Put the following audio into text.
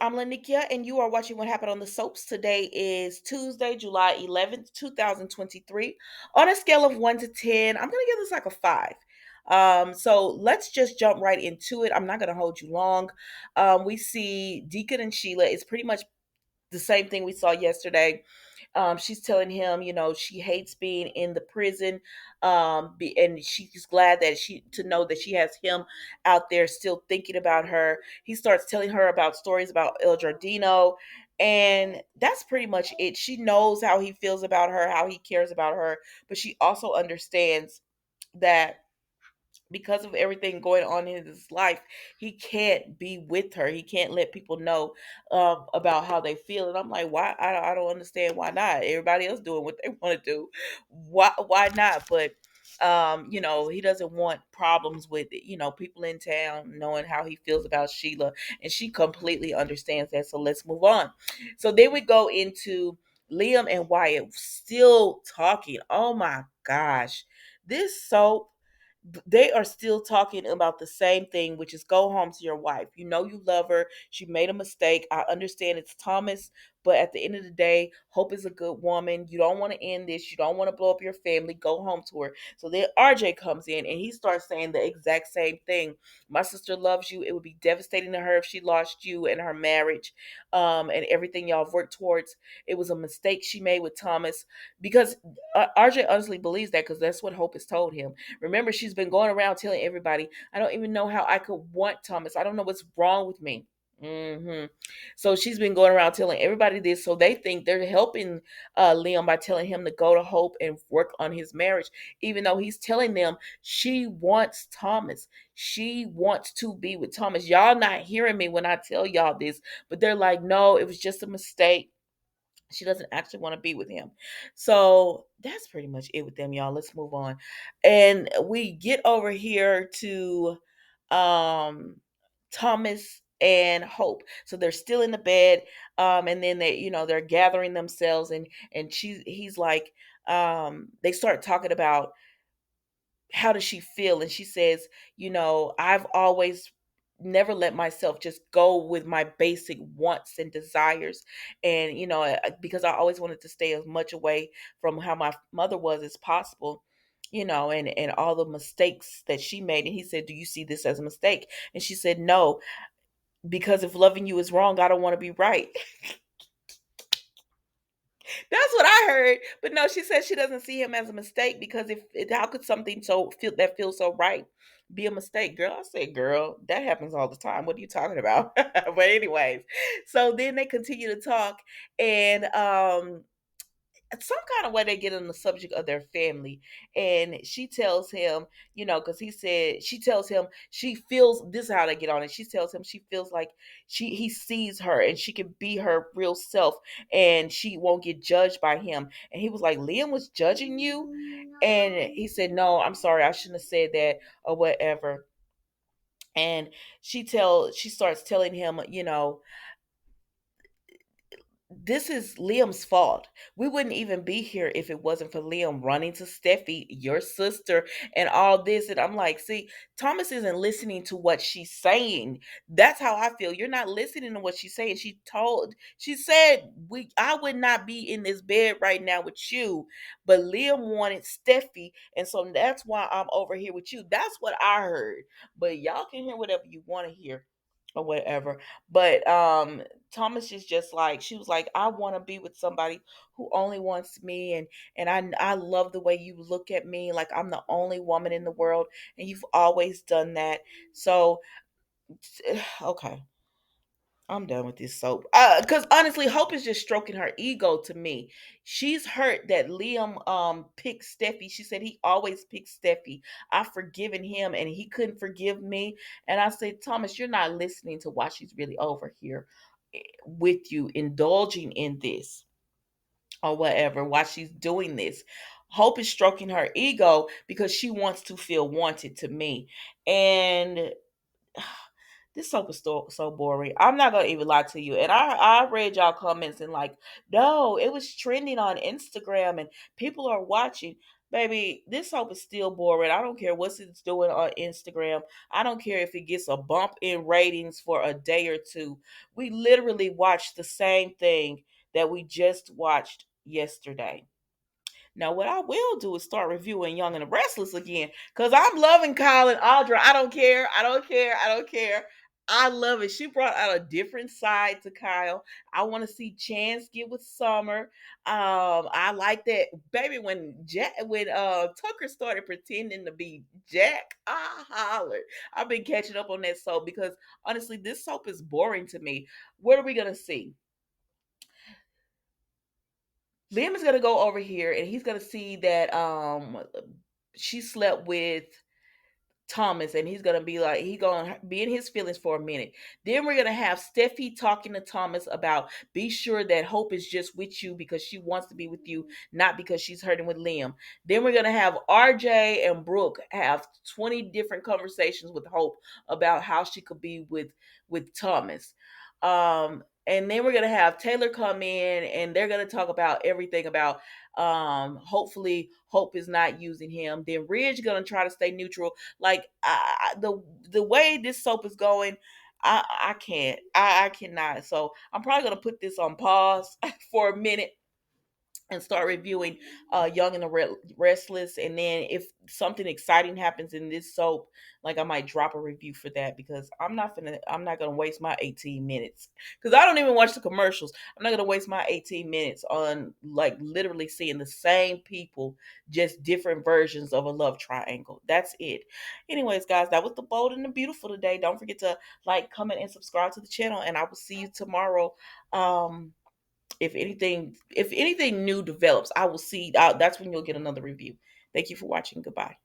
I'm Lanikia, and you are watching What Happened on the Soaps. Today is Tuesday, July 11th, 2023. On a scale of 1 to 10, I'm going to give this like a 5. So let's just jump right into it. I'm not going to hold you long. We see Deacon and Sheila. It's pretty much the same thing we saw yesterday. She's telling him, she hates being in the prison, and she's glad that she to know that she has him out there still thinking about her. He starts telling her about stories about El Jardino, and that's pretty much it. She knows how he feels about her, how he cares about her, but she also understands that because of everything going on in his life, he can't be with her. He can't let people know about how they feel. And I'm like, why? I don't understand why not. Everybody else doing what they want to do. Why not? But he doesn't want problems with it. People in town knowing how he feels about Sheila, and she completely understands that. So let's move on. So then we go into Liam and Wyatt still talking. Oh my gosh, this soap, they are still talking about the same thing, which is go home to your wife. You know you love her. She made a mistake. I understand it's Thomas, but at the end of the day, Hope is a good woman. You don't want to end this. You don't want to blow up your family. Go home to her. So then RJ comes in and he starts saying the exact same thing. My sister loves you. It would be devastating to her if she lost you and her marriage, and everything y'all have worked towards. It was a mistake she made with Thomas because RJ honestly believes that because that's what Hope has told him. Remember, she's been going around telling everybody, I don't even know how I could want Thomas. I don't know what's wrong with me. So she's been going around telling everybody this. So they think they're helping Liam by telling him to go to Hope and work on his marriage, even though he's telling them she wants Thomas. She wants to be with Thomas. Y'all not hearing me when I tell y'all this, but they're like, no, it was just a mistake. She doesn't actually want to be with him. So that's pretty much it with them, y'all. Let's move on. And we get over here to um Thomas and Hope. So they're still in the bed. And then they're gathering themselves, and he's like, they start talking about how does she feel, and she says, I've always never let myself just go with my basic wants and desires, and because I always wanted to stay as much away from how my mother was as possible, and all the mistakes that she made. And he said, do you see this as a mistake? And she said, no, because if loving you is wrong, I don't want to be right. That's what I heard. But no, she said she doesn't see him as a mistake because how could something feels so right be a mistake, girl? I said, girl, that happens all the time. What are you talking about? But anyways, so then they continue to talk, and some kind of way they get on the subject of their family, and she tells him, because he said she tells him she feels, this is how they get on it, she tells him she feels like he sees her and she can be her real self, and she won't get judged by him. And he was like, Liam was judging you? And he said, no, I'm sorry, I shouldn't have said that, or whatever. And she starts telling him, this is Liam's fault. We wouldn't even be here if it wasn't for Liam running to Steffi, your sister, and all this. And I'm like, see, Thomas isn't listening to what she's saying. That's how I feel. You're not listening to what she's saying. She said, I would not be in this bed right now with you, but Liam wanted Steffi, and so that's why I'm over here with you. That's what I heard. But y'all can hear whatever you want to hear or whatever. But Thomas is just like, she was like, I want to be with somebody who only wants me, and I love the way you look at me like I'm the only woman in the world, and you've always done that. So okay, I'm done with this soap. Because honestly, Hope is just stroking her ego to me. She's hurt that Liam picked Steffi. She said he always picks Steffi. I've forgiven him and he couldn't forgive me. And I said, Thomas, you're not listening to why she's really over here with you, indulging in this or whatever, why she's doing this. Hope is stroking her ego because she wants to feel wanted to me. And This soap is so boring. I'm not gonna even lie to you. And I read y'all comments and like, no, it was trending on Instagram and people are watching. Baby, this soap is still boring. I don't care what it's doing on Instagram. I don't care if it gets a bump in ratings for a day or two. We literally watched the same thing that we just watched yesterday. Now, what I will do is start reviewing Young and the Restless again because I'm loving Kyle and Audra. I don't care. I don't care. I don't care. I love it. She brought out a different side to Kyle. I want to see Chance get with Summer. I like that, baby. When Tucker started pretending to be Jack, I hollered. I've been catching up on that soap because honestly, this soap is boring to me. What are we gonna see? Liam is gonna go over here and he's gonna see that she slept with Thomas, and he's gonna be like he gonna be in his feelings for a minute. Then we're gonna have Steffi talking to Thomas about be sure that Hope is just with you because she wants to be with you, not because she's hurting with Liam. Then we're gonna have RJ and Brooke have 20 different conversations with Hope about how she could be with Thomas. And then we're gonna have Taylor come in and they're gonna talk about everything about hopefully Hope is not using him. Then Ridge gonna try to stay neutral. Like the way this soap is going, I can't. I cannot. So I'm probably gonna put this on pause for a minute and start reviewing Young and the Restless. And then if something exciting happens in this soap, like I might drop a review for that because I'm not gonna waste my 18 minutes because I don't even watch the commercials. I'm not gonna waste my 18 minutes on like literally seeing the same people, just different versions of a love triangle. That's it. Anyways, guys, that was the bold and the beautiful today. Don't forget to like, comment, and subscribe to the channel, and I will see you tomorrow. If anything new develops, I will see. That's when you'll get another review. Thank you for watching. Goodbye.